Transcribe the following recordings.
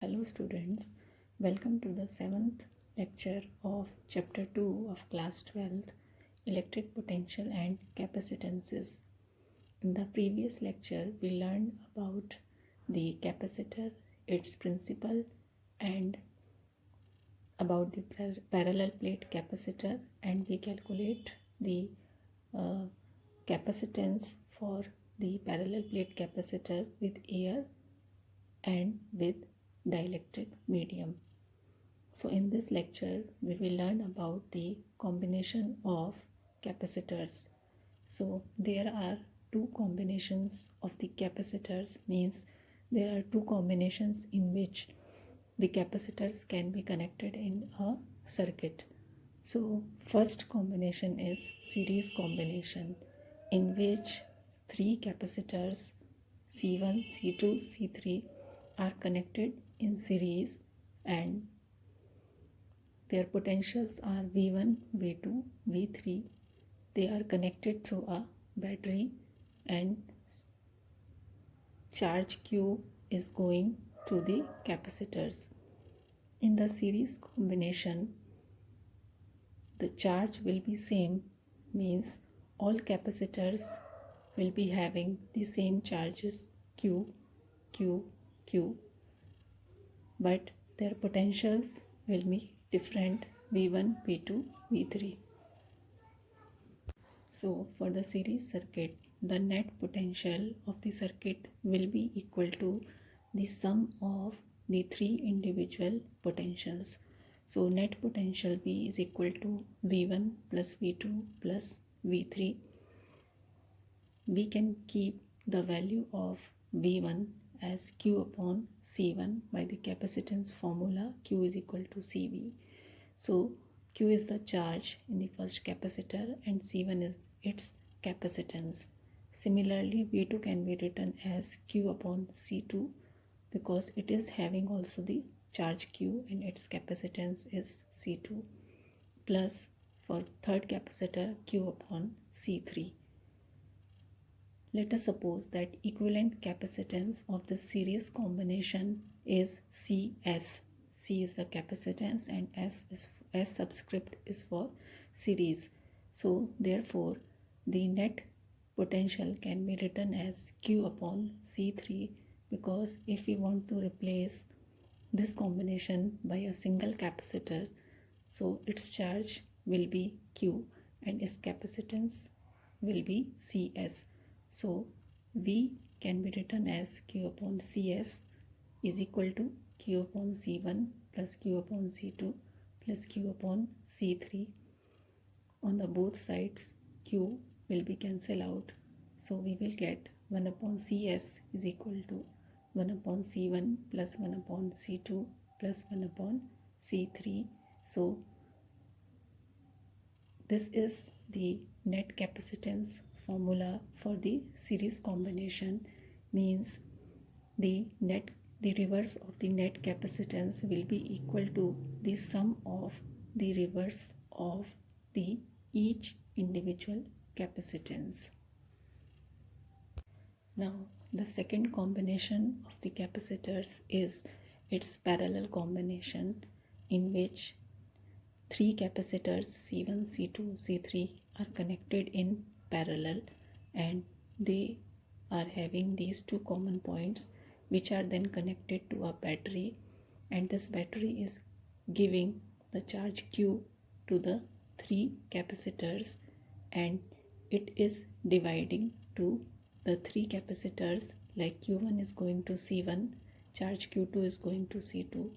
Hello students, welcome to the 7th lecture of chapter 2 of class 12th, electric potential and capacitances. In the previous lecture we learned about the capacitor, its principle, and about the parallel plate capacitor, and we calculate the uh, capacitance for the parallel plate capacitor with air and with dielectric medium. So in this lecture we will learn about the combination of capacitors. So there are two combinations of the capacitors, means there are two combinations in which the capacitors can be connected in a circuit. So first combination is series combination, in which three capacitors C1, C2, C3 are connected in series and their potentials are V1, V2, V3. They are connected through a battery and charge Q is going to the capacitors. In the series combination, the charge will be same, means all capacitors will be having the same charges Q, Q, Q, but their potentials will be different V1, V2, V3. So for the series circuit, the net potential of the circuit will be equal to the sum of the three individual potentials. So net potential V is equal to V1 plus V2 plus V3. We can keep the value of V1 as Q upon C1 by the capacitance formula Q is equal to CV. So Q is the charge in the first capacitor and C1 is its capacitance. Similarly, V2 can be written as Q upon C2 because it is having also the charge Q and its capacitance is C2, plus for third capacitor Q upon C3. Let us suppose that equivalent capacitance of the series combination is CS. C is the capacitance and S subscript is for series. So therefore the net potential can be written as Q upon C3, because if we want to replace this combination by a single capacitor, so its charge will be Q and its capacitance will be CS. So V can be written as Q upon CS is equal to Q upon C1 plus Q upon C2 plus Q upon C3. On the both sides, Q will be cancelled out. So we will get 1 upon CS is equal to 1 upon C1 plus 1 upon C2 plus 1 upon C3. So this is the net capacitance formula for the series combination, means the reverse of the net capacitance will be equal to the sum of the reverse of the each individual capacitance. Now the second combination of the capacitors is its parallel combination, in which three capacitors C1, C2, C3 are connected in parallel and they are having these two common points, which are then connected to a battery, and this battery is giving the charge Q to the three capacitors and it is dividing to the three capacitors, like Q1 is going to C1, charge Q2 is going to C2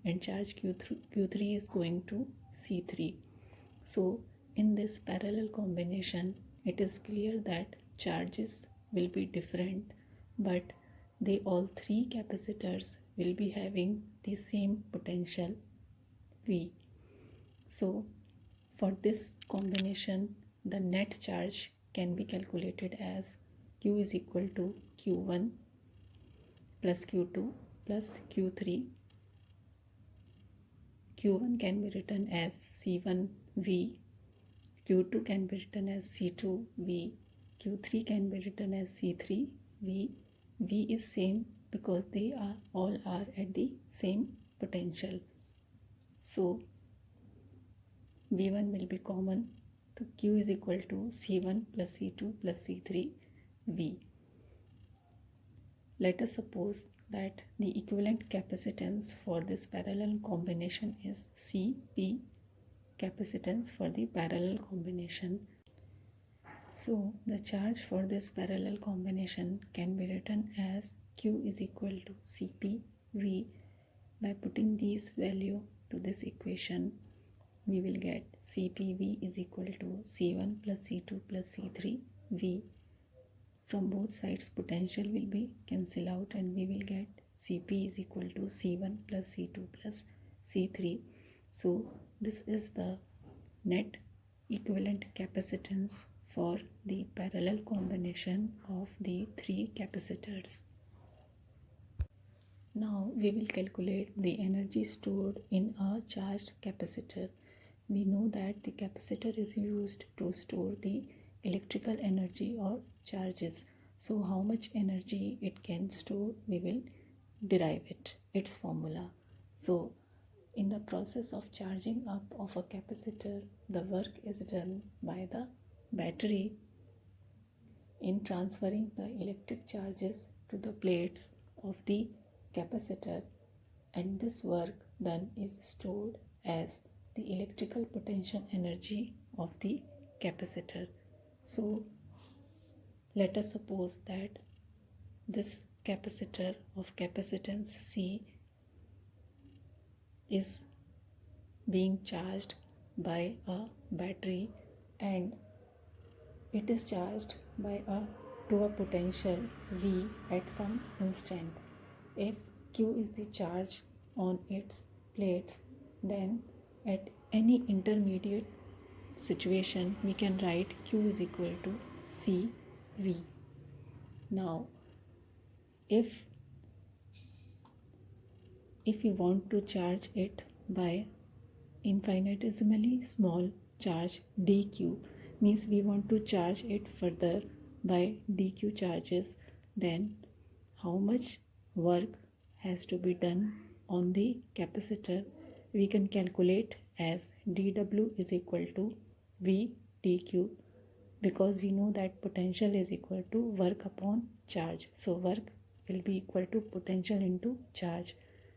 and charge Q3 is going to C3. So in this parallel combination, it is clear that charges will be different, but they all three capacitors will be having the same potential V. So for this combination, the net charge can be calculated as Q is equal to Q1 plus Q2 plus Q3. Q1 can be written as C1V, Q2 can be written as C2V, Q3 can be written as C3V. V is same because they are all are at the same potential. So V1 will be common. So Q is equal to C1 plus C2 plus C3 V. Let us suppose that the equivalent capacitance for this parallel combination is Cp capacitance for the parallel combination. So the charge for this parallel combination can be written as Q is equal to Cp V. By putting these value to this equation, we will get CPV is equal to C1 plus C2 plus C3 V. From both sides potential will be cancel out and we will get Cp is equal to C1 plus C2 plus C3. So this is the net equivalent capacitance for the parallel combination of the three capacitors. Now we will calculate the energy stored in a charged capacitor. We know that the capacitor is used to store the electrical energy or charges. So how much energy it can store, we will derive its formula. So in the process of charging up of a capacitor, the work is done by the battery in transferring the electric charges to the plates of the capacitor, and this work done is stored as the electrical potential energy of the capacitor. So let us suppose that this capacitor of capacitance C is being charged by a battery and it is charged by to a potential V at some instant. If Q is the charge on its plates, then at any intermediate situation we can write Q is equal to CV. Now if we want to charge it by infinitesimally small charge dq, means we want to charge it further by dq charges, then how much work has to be done on the capacitor we can calculate as dw is equal to v dq, because we know that potential is equal to work upon charge. So work will be equal to potential into charge.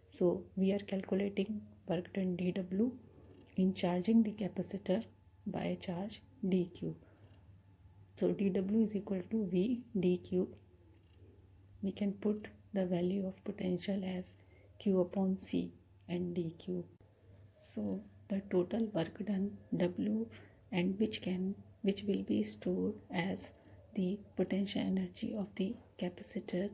So we are calculating work done dw in charging the capacitor by a charge dq. So dw is equal to v dq. We can put the value of potential as q upon c and dq. So the total work done w, and which will be stored as the potential energy of the capacitor,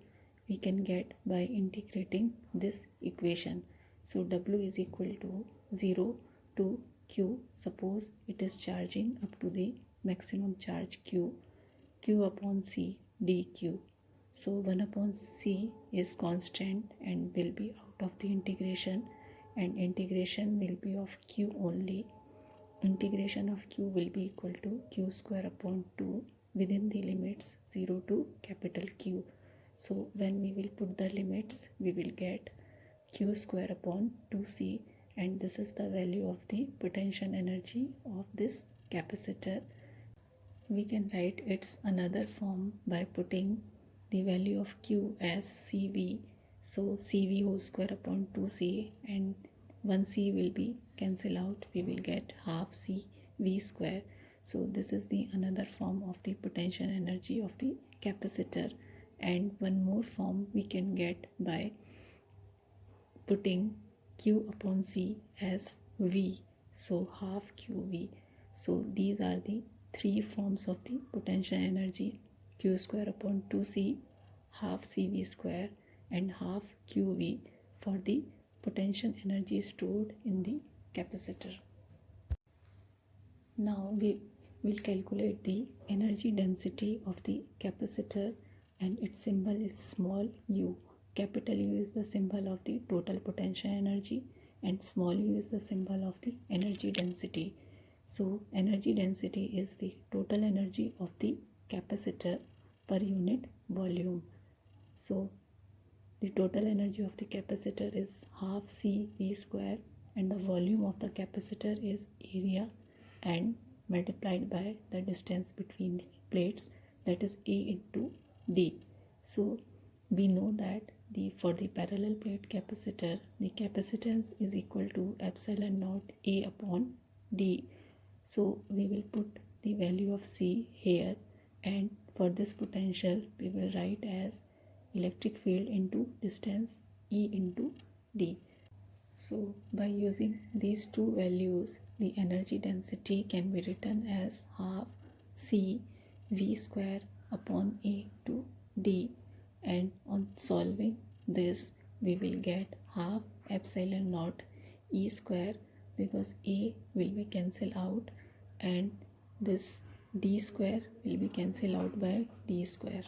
we can get by integrating this equation. So w is equal to 0 to q. Suppose it is charging up to the maximum charge q upon c dq. So 1 upon c is constant and will be out of the integration, and integration will be of q only. Integration of q will be equal to q square upon 2 within the limits 0 to capital Q. So when we will put the limits, we will get q square upon 2c, and this is the value of the potential energy of this capacitor. We can write its another form by putting the value of q as cv. So cv whole square upon 2c, and 1c will be cancel out, we will get half c v square. So this is the another form of the potential energy of the capacitor. And one more form we can get by putting q upon c as v, so half qv. So these are the three forms of the potential energy: q square upon 2c, half cv square, and half qv for the potential energy stored in the capacitor. Now we will calculate the energy density of the capacitor, and its symbol is small u. Capital U is the symbol of the total potential energy, and small u is the symbol of the energy density. So energy density is the total energy of the capacitor per unit volume. So the total energy of the capacitor is half CV square, and the volume of the capacitor is area and multiplied by the distance between the plates, that is A into D. So we know that for the parallel plate capacitor, the capacitance is equal to epsilon naught A upon D. So we will put the value of C here, and for this potential we will write as electric field into distance E into D. So by using these two values, the energy density can be written as half C V square upon A to D, and on solving this we will get half epsilon naught E square, because A will be cancelled out and this D square will be cancelled out by D square.